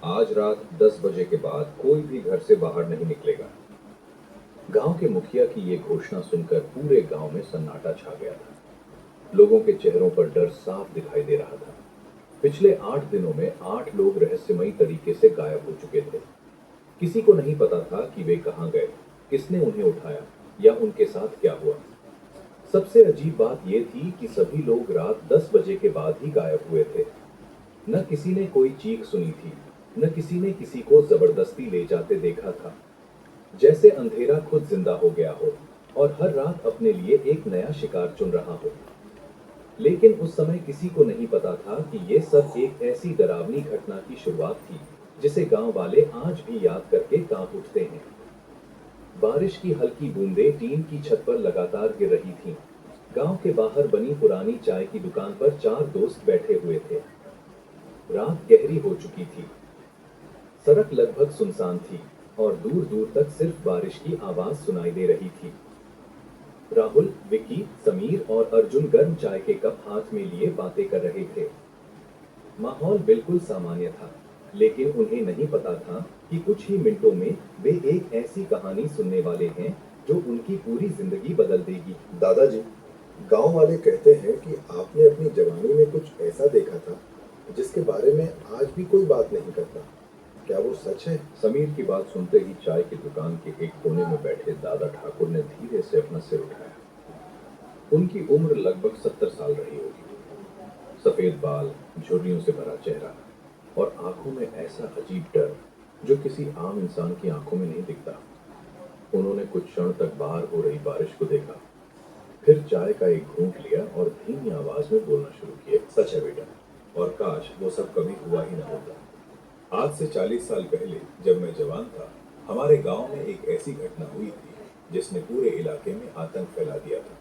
आज रात 10 बजे के बाद कोई भी घर से बाहर नहीं निकलेगा। गांव के मुखिया की ये घोषणा सुनकर पूरे गांव में सन्नाटा छा गया था। लोगों के चेहरों पर डर साफ दिखाई दे रहा था। पिछले 8 दिनों में 8 लोग रहस्यमयी तरीके से गायब हो चुके थे। किसी को नहीं पता था कि वे कहां गए, किसने उन्हें उठाया या उनके साथ क्या हुआ। सबसे अजीब बात यह थी कि सभी लोग रात 10 बजे के बाद ही गायब हुए थे। न किसी ने कोई चीख सुनी थी, न किसी ने किसी को जबरदस्ती ले जाते देखा था। जैसे अंधेरा खुद जिंदा हो गया हो और हर रात अपने लिए एक नया शिकार चुन रहा हो। लेकिन उस समय किसी को नहीं पता था कि ये सब एक ऐसी डरावनी घटना की शुरुआत थी जिसे गांव वाले आज भी याद करके कांप उठते हैं। बारिश की हल्की बूंदें टीन की छत पर लगातार गिर रही थीं। गांव के बाहर बनी पुरानी चाय की दुकान पर 4 दोस्त बैठे हुए थे। रात गहरी हो चुकी थी। सड़क लगभग सुनसान थी और दूर दूर तक सिर्फ बारिश की आवाज सुनाई दे रही थी। राहुल, विक्की, समीर और अर्जुन गर्म चाय के कप हाथ में लिए बातें कर रहे थे। माहौल बिल्कुल सामान्य था, लेकिन उन्हें नहीं पता था कि कुछ ही मिनटों में वे एक ऐसी कहानी सुनने वाले हैं जो उनकी पूरी जिंदगी बदल देगी। दादाजी, गांव वाले कहते हैं कि आपने अपनी जवानी में कुछ ऐसा देखा था जिसके बारे में आज भी कोई बात नहीं करता। क्या वो सच है? समीर की बात सुनते ही चाय की दुकान के एक कोने में बैठे दादा ठाकुर ने धीरे से अपना सिर उठाया। उनकी उम्र लगभग 70 साल रही होगी। सफेद बाल, झुर्रियों से भरा चेहरा और आंखों में ऐसा अजीब डर जो किसी आम इंसान की आंखों में नहीं दिखता। उन्होंने कुछ क्षण तक बाहर हो रही बारिश को देखा, फिर चाय का एक घूंट लिया और धीमी आवाज में बोलना शुरू किया। सच है बेटा, और काश वो सब कभी हुआ ही न होता। आज से 40 साल पहले जब मैं जवान था, हमारे गांव में एक ऐसी घटना हुई थी जिसने पूरे इलाके में आतंक फैला दिया था।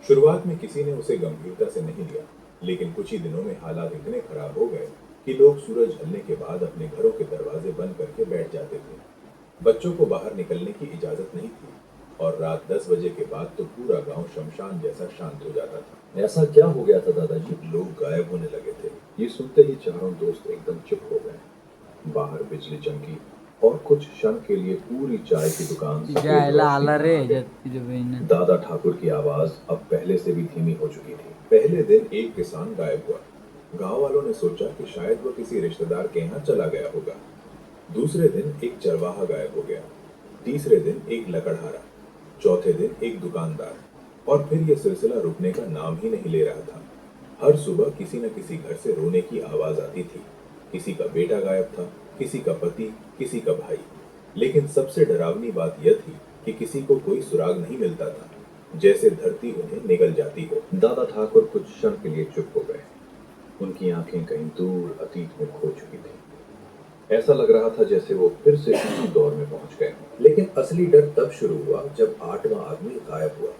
शुरुआत में किसी ने उसे गंभीरता से नहीं लिया, लेकिन कुछ ही दिनों में हालात इतने खराब हो गए कि लोग सूरज ढलने के बाद अपने घरों के दरवाजे बंद करके बैठ जाते थे। बच्चों को बाहर निकलने की इजाजत नहीं थी और रात 10 बजे के बाद तो पूरा गांव शमशान जैसा शांत हो जाता था। ऐसा क्या हो गया था दादाजी? लोग गायब होने लगे थे। ये सुनते ही चारों दोस्त एकदम चुप हो गए। बाहर बिजली चमकी और कुछ क्षण के लिए पूरी चाय की दुकान सफेद जायला रोशनी आला में रे आ गई। तुझे बहीण दादा ठाकुर की आवाज अब पहले से भी धीमी हो चुकी थी। पहले दिन एक किसान गायब हुआ। गांव वालों ने सोचा कि शायद वो किसी रिश्तेदार के यहाँ चला गया होगा। दूसरे दिन एक चरवाहा गायब हो गया। तीसरे दिन एक लकड़हारा। चौथे दिन एक दुकानदार। और फिर यह सिलसिला रुकने का नाम ही नहीं ले रहा था। हर सुबह किसी न किसी घर से रोने की आवाज आती थी। किसी का बेटा गायब था, किसी का पति, किसी का भाई। लेकिन सबसे डरावनी बात यह थी कि किसी को कोई सुराग नहीं मिलता था, जैसे धरती उन्हें निगल जाती हो। दादा ठाकुर कुछ क्षण के लिए चुप हो गए। उनकी आंखें कहीं दूर अतीत में खो चुकी थी। ऐसा लग रहा था जैसे वो फिर से उसी दौर में पहुंच गए। लेकिन असली डर तब शुरू हुआ जब 8वां आदमी गायब हुआ।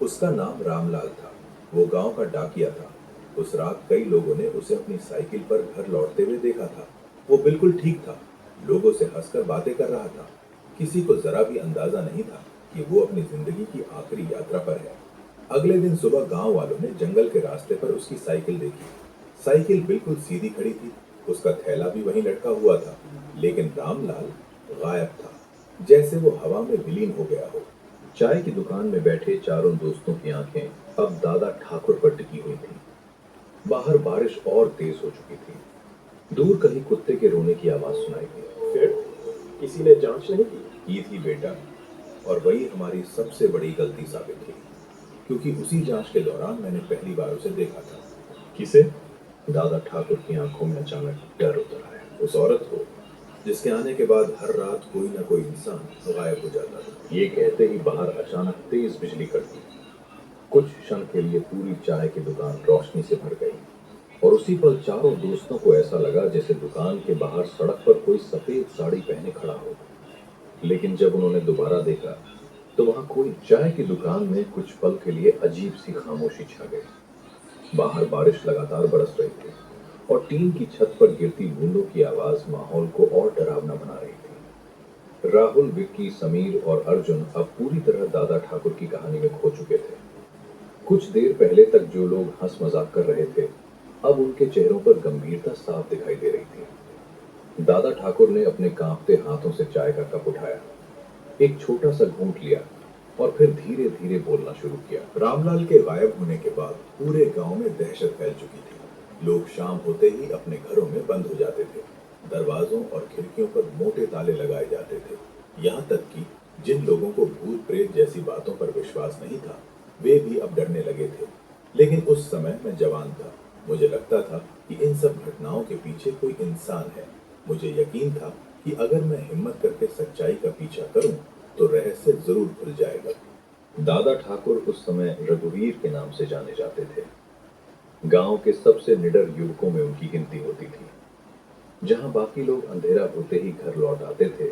उसका नाम रामलाल था। वो गांव का डाकिया था। उस रात कई लोगों ने उसे अपनी साइकिल पर घर लौटते हुए देखा था। वो बिल्कुल ठीक था, लोगों से हंसकर बातें कर रहा था। किसी को जरा भी अंदाजा नहीं था कि वो अपनी जिंदगी की आखिरी यात्रा पर है। अगले दिन सुबह गांव वालों ने जंगल के रास्ते पर उसकी साइकिल देखी। साइकिल बिल्कुल सीधी खड़ी थी, उसका थैला भी वहीं लटका हुआ था, लेकिन रामलाल गायब था, जैसे वो हवा में विलीन हो गया हो। चाय की दुकान में बैठे चारों दोस्तों की आंखें अब दादा ठाकुर पर टिकी हुई थी। बाहर बारिश और तेज हो चुकी थी। दूर कहीं कुत्ते के रोने की आवाज सुनाई दी। फिर किसी ने जांच नहीं की? थी बेटा, और वही हमारी सबसे बड़ी गलती साबित हुई, क्योंकि उसी जांच के दौरान मैंने पहली बार उसे देखा था। किसे? दादा ठाकुर की आंखों में अचानक डर उतर आया। उस औरत को जिसके आने के बाद हर रात कोई ना कोई इंसान गायब हो जाता था। ये कहते ही बाहर अचानक तेज बिजली कड़की। कुछ क्षण के लिए पूरी चाय की दुकान रोशनी से भर गई और उसी पल चारों दोस्तों को ऐसा लगा जैसे दुकान के बाहर सड़क पर कोई सफेद साड़ी पहने खड़ा हो। लेकिन जब उन्होंने दोबारा देखा तो वहां कोई, चाय की दुकान में कुछ पल के लिए अजीब सी खामोशी छा गई। बाहर बारिश लगातार बरस रही थी और टीन की छत पर गिरती बूंदों की आवाज माहौल को और डरावना बना रही थी। राहुल, विक्की, समीर और अर्जुन अब पूरी तरह दादा ठाकुर की कहानी में खो चुके थे। कुछ देर पहले तक जो लोग हंस मजाक कर रहे थे, अब उनके चेहरों पर गंभीरता साफ दिखाई दे रही थी। दादा ठाकुर ने अपने कांपते हाथों से चाय का कप उठाया, एक छोटा सा घूंट लिया और फिर धीरे धीरे बोलना शुरू किया। रामलाल के गायब होने के बाद पूरे गांव में दहशत फैल चुकी थी। लोग शाम होते ही अपने घरों में बंद हो जाते थे। दरवाजों और खिड़कियों पर मोटे ताले लगाए जाते थे। यहाँ तक कि जिन लोगों को भूत प्रेत जैसी बातों पर विश्वास नहीं था, वे भी अब डरने लगे थे। लेकिन उस समय मैं जवान था। मुझे लगता था कि इन सब घटनाओं के पीछे कोई इंसान है। मुझे यकीन था कि अगर मैं हिम्मत करके सच्चाई का पीछा करूं तो रहस्य जरूर खुल जाएगा। दादा ठाकुर उस समय रघुवीर के नाम से जाने जाते थे। गांव के सबसे निडर युवकों में उनकी गिनती होती थी। जहां बाकी लोग अंधेरा होते ही घर लौट आते थे,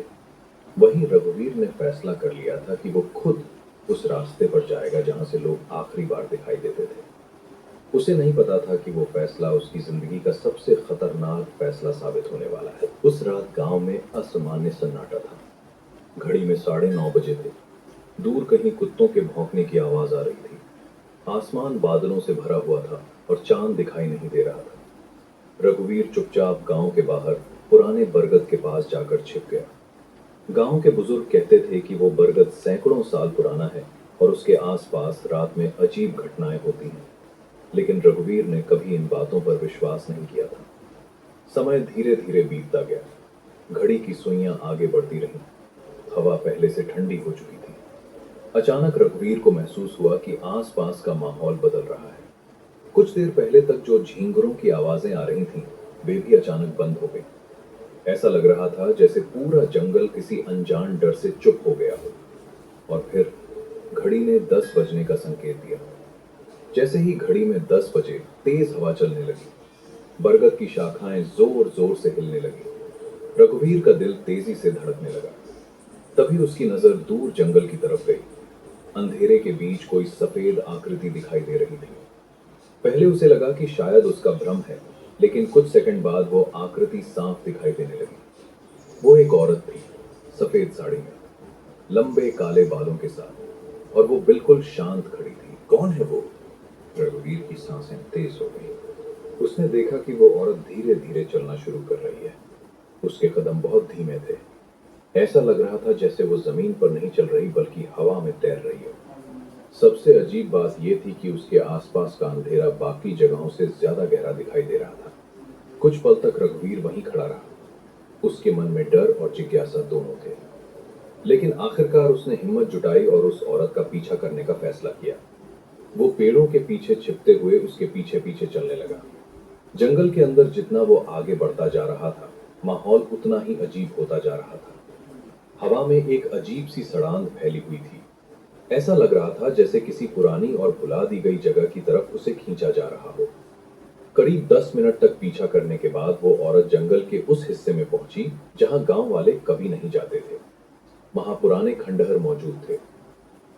वहीं रघुवीर ने फैसला कर लिया था कि वो खुद उस रास्ते पर जाएगा जहां से लोग आखिरी बार दिखाई देते थे। उसे नहीं पता था कि वो फैसला उसकी जिंदगी का सबसे खतरनाक फैसला साबित होने वाला है। उस रात गांव में असामान्य सन्नाटा था। घड़ी में 9:30 बजे थे। दूर कहीं कुत्तों के भौंकने की आवाज आ रही थी। आसमान बादलों से भरा हुआ था और चांद दिखाई नहीं दे रहा था। रघुवीर चुपचाप गांव के बाहर पुराने बरगद के पास जाकर छिप गया। गांव के बुजुर्ग कहते थे कि वो बरगद सैकड़ों साल पुराना है और उसके आसपास रात में अजीब घटनाएं होती हैं। लेकिन रघुवीर ने कभी इन बातों पर विश्वास नहीं किया था। समय धीरे धीरे बीतता गया। घड़ी की सुइयां आगे बढ़ती रहीं। हवा पहले से ठंडी हो चुकी थी। अचानक रघुवीर को महसूस हुआ कि आसपास का माहौल बदल रहा है। कुछ देर पहले तक जो झींगुरों की आवाजें आ रही थीं, वे भी अचानक बंद हो गई। ऐसा लग रहा था जैसे पूरा जंगल किसी अनजान डर से चुप हो गया हो। और फिर घड़ी ने 10 बजने का संकेत दिया। जैसे ही घड़ी में 10 बजे तेज हवा चलने लगी। बरगद की शाखाएं जोर जोर से हिलने लगी। रघुवीर का दिल तेजी से धड़कने लगा। तभी उसकी नजर दूर जंगल की तरफ गई। अंधेरे के बीच कोई सफेद आकृति दिखाई दे रही थी। पहले उसे लगा कि शायद उसका भ्रम है, लेकिन कुछ सेकंड बाद वो आकृति साफ दिखाई देने लगी। वो एक औरत थी, सफेद साड़ी में, लंबे काले बालों के साथ, और वो बिल्कुल शांत खड़ी थी। कौन है वो? रघुवीर की सांसें तेज हो गई। उसने देखा कि वो औरत धीरे धीरे चलना शुरू कर रही है। उसके कदम बहुत धीमे थे। ऐसा लग रहा था जैसे वो जमीन पर नहीं चल रही बल्कि हवा में तैर रही हो। सबसे अजीब बात यह थी कि उसके आसपास का अंधेरा बाकी जगहों से ज्यादा गहरा दिखाई दे रहा था। कुछ पल तक रघुवीर वहीं खड़ा रहा। उसके मन में डर और जिज्ञासा दोनों थे। लेकिन आखिरकार उसने हिम्मत जुटाई और उस औरत का पीछा करने का फैसला किया। वो पेड़ों के पीछे छिपते हुए उसके पीछे पीछे चलने लगा। जंगल के अंदर जितना वो आगे बढ़ता जा रहा था, माहौल उतना ही अजीब होता जा रहा था। हवा में एक अजीब सी सड़ांध फैली हुई थी। ऐसा लग रहा था जैसे किसी पुरानी और भुला दी गई जगह की तरफ उसे खींचा जा रहा हो। करीब 10 मिनट तक पीछा करने के बाद वो औरत जंगल के उस हिस्से में पहुंची जहां गांव वाले कभी नहीं जाते थे। वहां पुराने खंडहर मौजूद थे,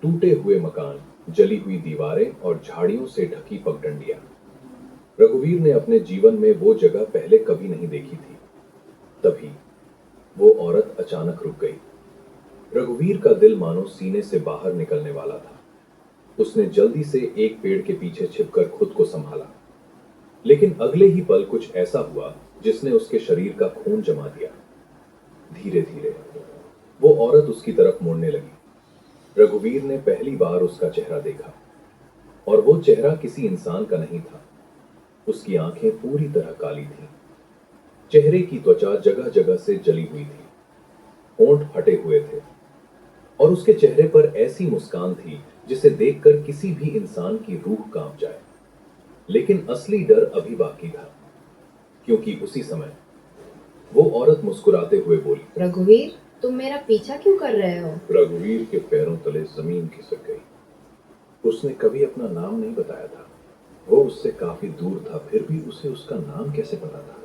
टूटे हुए मकान, जली हुई दीवारें और झाड़ियों से ढकी पगडंडियां। रघुवीर ने अपने जीवन में वो जगह पहले कभी नहीं देखी थी। तभी वो औरत अचानक रुक गई। रघुवीर का दिल मानो सीने से बाहर निकलने वाला था। उसने जल्दी से एक पेड़ के पीछे छिपकर खुद को संभाला। लेकिन अगले ही पल कुछ ऐसा हुआ जिसने उसके शरीर का खून जमा दिया। धीरे धीरे वो औरत उसकी तरफ मुड़ने लगी। रघुवीर ने पहली बार उसका चेहरा देखा, और वो चेहरा किसी इंसान का नहीं था। उसकी आंखें पूरी तरह काली थीं। चेहरे की त्वचा जगह जगह से जली हुई थी। होंठ फटे हुए थे और उसके चेहरे पर ऐसी मुस्कान थी जिसे देखकर किसी भी इंसान की रूह कांप जाए। लेकिन असली डर अभी बाकी था, क्योंकि उसी समय वो औरत मुस्कुराते हुए बोली, रघुवीर, तुम मेरा पीछा क्यों कर रहे हो? रघुवीर के पैरों तले जमीन खिसक गई। उसने कभी अपना नाम नहीं बताया था। वो उससे काफी दूर था, फिर भी उसे उसका नाम कैसे पता था?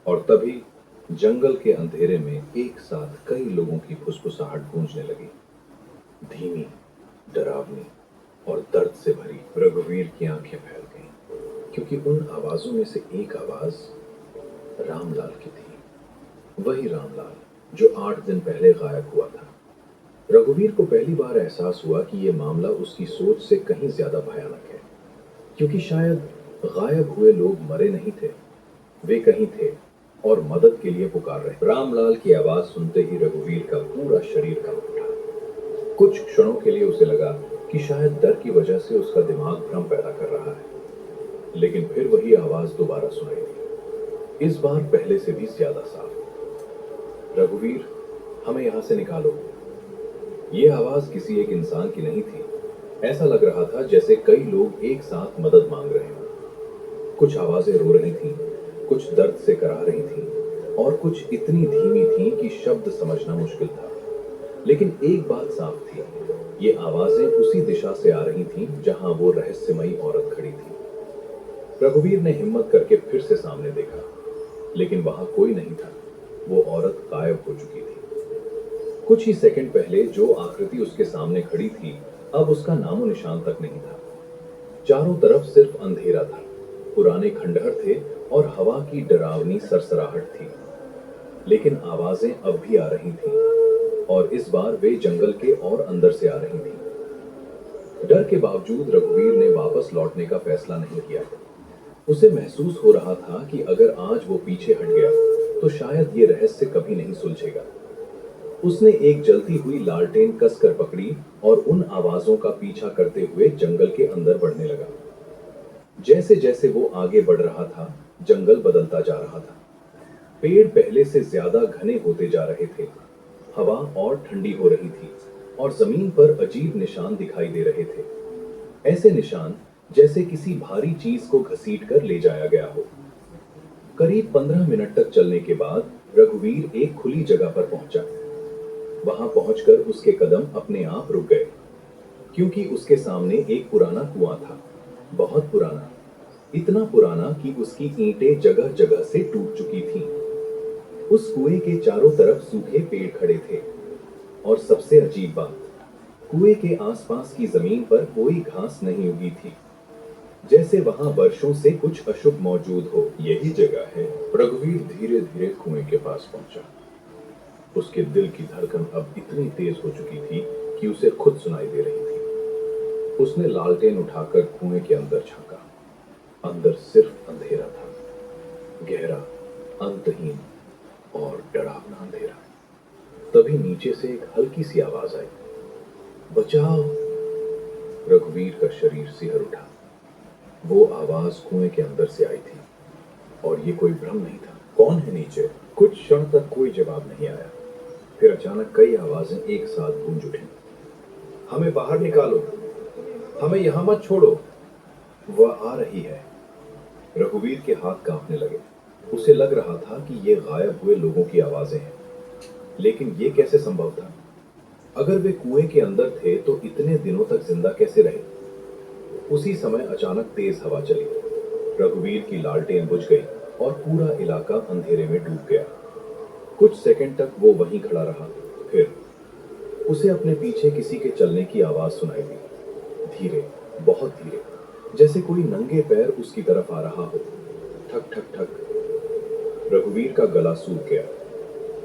और तभी जंगल के अंधेरे में एक साथ कई लोगों की फुसफुसाहट गूंजने लगी, धीमी, डरावनी और दर्द से भरी। रघुवीर की आंखें फैल गईं, क्योंकि उन आवाजों में से एक आवाज रामलाल की थी। वही रामलाल जो 8 दिन पहले गायब हुआ था। रघुवीर को पहली बार एहसास हुआ कि यह मामला उसकी सोच से कहीं ज्यादा भयानक है, क्योंकि शायद गायब हुए लोग मरे नहीं थे, वे कहीं थे और मदद के लिए पुकार रहे। रामलाल की आवाज सुनते ही रघुवीर का पूरा शरीर कांप उठा। कुछ क्षणों के लिए उसे लगा कि शायद डर की वजह से उसका दिमाग भ्रम पैदा कर रहा है, लेकिन फिर वही आवाज दोबारा सुनाई दी, इस बार पहले से भी ज्यादा साफ। रघुवीर, हमें यहां से निकालो। ये आवाज किसी एक इंसान की नहीं थी। ऐसा लग रहा था जैसे कई लोग एक साथ मदद मांग रहे हों। कुछ आवाजें रो रही थीं, कुछ दर्द से कराह रही थीं और कुछ इतनी धीमी थीं कि शब्द समझना मुश्किल था। लेकिन एक बात साफ थी, ये आवाजें उसी दिशा से आ रही थीं जहां वो रहस्यमयी औरत खड़ी थी। रघुवीर ने हिम्मत करके फिर से सामने देखा, लेकिन वहां कोई नहीं था। वो औरत गायब हो चुकी थी। कुछ ही सेकंड पहले जो आकृति उसके सामने खड़ी थी, अब उसका नामो निशान तक नहीं था। चारों तरफ सिर्फ अंधेरा था, पुराने खंडहर थे और हवा की डरावनी सरसराहट थी। लेकिन आवाजें अब भी आ रही थीं और इस बार वे जंगल के और अंदर से आ रही थीं। डर के बावजूद रघुवीर ने वापस लौटने का फैसला नहीं किया। उसे महसूस हो रहा था कि अगर आज वो पीछे हट गया तो शायद ये रहस्य कभी नहीं सुलझेगा। उसने एक जलती हुई लालटेन कसकर पकड़ी और उन आवाजों का पीछा करते हुए जंगल के अंदर बढ़ने लगा। जैसे जैसे वो आगे बढ़ रहा था, जंगल बदलता जा रहा था। पेड़ पहले से ज्यादा घने होते जा रहे थे, हवा और ठंडी हो रही थी और जमीन पर अजीब निशान दिखाई दे रहे थे। ऐसे निशान जैसे किसी भारी चीज को घसीट कर ले जाया गया हो। करीब 15 मिनट तक चलने के बाद रघुवीर एक खुली जगह पर पहुंचा। वहां पहुंचकर उसके कदम अपने आप रुक गए, क्योंकि उसके सामने एक पुराना कुआं था, बहुत पुराना, इतना पुराना कि उसकी ईंटें जगह जगह से टूट चुकी थीं। उस कुएं के चारों तरफ सूखे पेड़ खड़े थे और सबसे अजीब बात, कुएं के आसपास की जमीन पर कोई घास नहीं उगी थी, जैसे वहां वर्षों से कुछ अशुभ मौजूद हो। यही जगह है। रघुवीर धीरे धीरे कुएं के पास पहुंचा। उसके दिल की धड़कन अब इतनी तेज हो चुकी थी कि उसे खुद सुनाई दे रही थी। उसने लालटेन उठाकर कुएं के अंदर झांका। अंदर सिर्फ अंधेरा था, गहरा, अंतहीन और डरावना अंधेरा। तभी नीचे से एक हल्की सी आवाज आई, बचाओ। रघुवीर का शरीर सिहर उठा। वो आवाज कुएं के अंदर से आई थी और ये कोई भ्रम नहीं था। कौन है नीचे? कुछ क्षण तक कोई जवाब नहीं आया। फिर अचानक कई आवाजें एक साथ गूंज उठी। हमें बाहर निकालो, हमें यहां मत छोड़ो, वह आ रही है। रघुवीर के हाथ कांपने लगे। उसे लग रहा था कि ये गायब हुए लोगों की आवाजें हैं, लेकिन ये कैसे संभव था? अगर वे कुएं के अंदर थे तो इतने दिनों तक जिंदा कैसे रहे? उसी समय अचानक तेज हवा चली। रघुवीर की लालटेन बुझ गई और पूरा इलाका अंधेरे में डूब गया। कुछ सेकंड तक वो वहीं खड़ा रहा। फिर उसे अपने पीछे किसी के चलने की आवाज सुनाई दी, धीरे, बहुत धीरे, जैसे कोई नंगे पैर उसकी तरफ आ रहा हो। ठक ठक ठक। रघुवीर का गला सूख गया।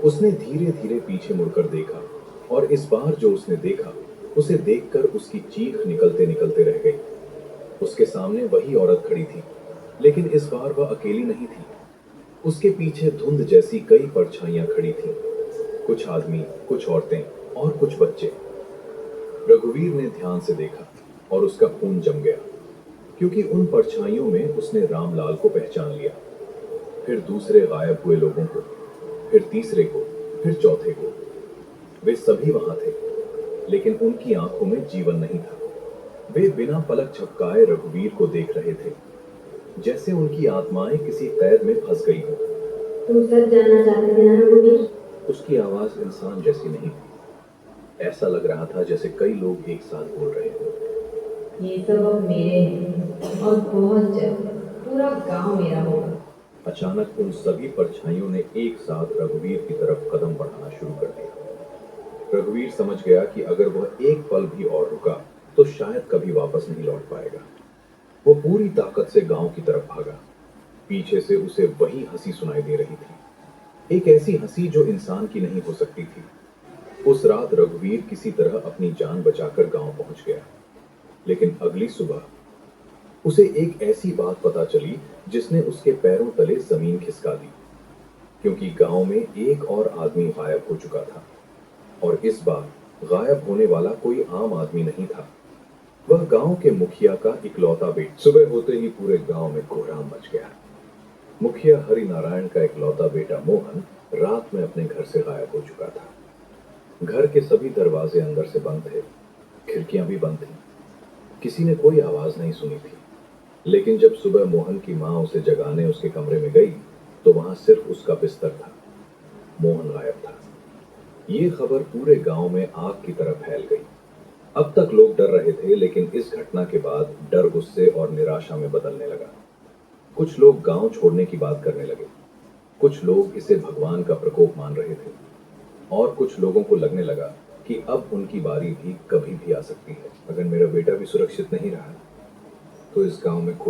उसने धीरे धीरे पीछे मुड़कर देखा और इस बार जो उसने देखा, उसे देखकर उसकी चीख निकलते निकलते रह गई। उसके सामने वही औरत खड़ी थी, लेकिन इस बार वह अकेली नहीं थी। उसके पीछे धुंध जैसी कई परछाइयां खड़ी थीं, कुछ आदमी, कुछ औरतें और कुछ बच्चे। रघुवीर ने ध्यान से देखा और उसका खून जम गया, क्योंकि उन परछाइयों में उसने रामलाल को पहचान लिया। फिर दूसरे गायब हुए लोगों को, फिर तीसरे को, फिर चौथे को। वे सभी वहां थे, लेकिन उनकी आंखों में जीवन नहीं था। वे बिना पलक झपकाए रघुवीर को देख रहे थे, जैसे उनकी आत्माएं किसी कैद में फंस गई हो। तुम सच जानना चाहते थे ना रघुवीर? उसकी आवाज इंसान जैसी नहीं थी। ऐसा लग रहा था जैसे कई लोग एक साथ बोल रहे हो। ये सब अब मेरे हैं और बहुत जल्द पूरा गांव मेरा होगा। अचानक उन सभी परछाइयों ने एक साथ रघुवीर की तरफ कदम बढ़ाना शुरू कर दिया। रघुवीर समझ गया कि अगर वह एक पल भी और रुका तो शायद कभी वापस नहीं लौट पाएगा। वो पूरी ताकत से गांव की तरफ भागा। पीछे से उसे वही हंसी सुनाई दे रही थी, एक ऐसी हंसी जो इंसान की नहीं हो सकती थी। उस रात रघुवीर किसी तरह अपनी जान बचाकर गांव पहुंच गया, लेकिन अगली सुबह उसे एक ऐसी बात पता चली जिसने उसके पैरों तले जमीन खिसका दी। क्योंकि गांव में एक और आदमी गायब हो चुका था और इस बार गायब होने वाला कोई आम आदमी नहीं था। वह गांव के मुखिया का इकलौता बेटा। सुबह होते ही पूरे गांव में कोहराम मच गया। मुखिया हरि नारायण का इकलौता बेटा मोहन रात में अपने घर से गायब हो चुका था। घर के सभी दरवाजे अंदर से बंद थे, खिड़कियां भी बंद थीं। किसी ने कोई आवाज नहीं सुनी थी। लेकिन जब सुबह मोहन की मां उसे जगाने उसके कमरे में गई तो वहां सिर्फ उसका बिस्तर था। मोहन गायब था। ये खबर पूरे गांव में आग की तरह फैल गई। अब तक लोग डर रहे थे, लेकिन इस घटना के बाद डर गुस्से और निराशा में बदलने लगा। कुछ लोग गांव छोड़ने की बात करने लगे। कुछ लोग इसे भगवान का प्रकोप मान रहे थे और कुछ लोगों को लगने लगा कि अब उनकी बारी भी कभी भी आ सकती है। अगर मेरा बेटा भी सुरक्षित नहीं रहा तो इस गांव में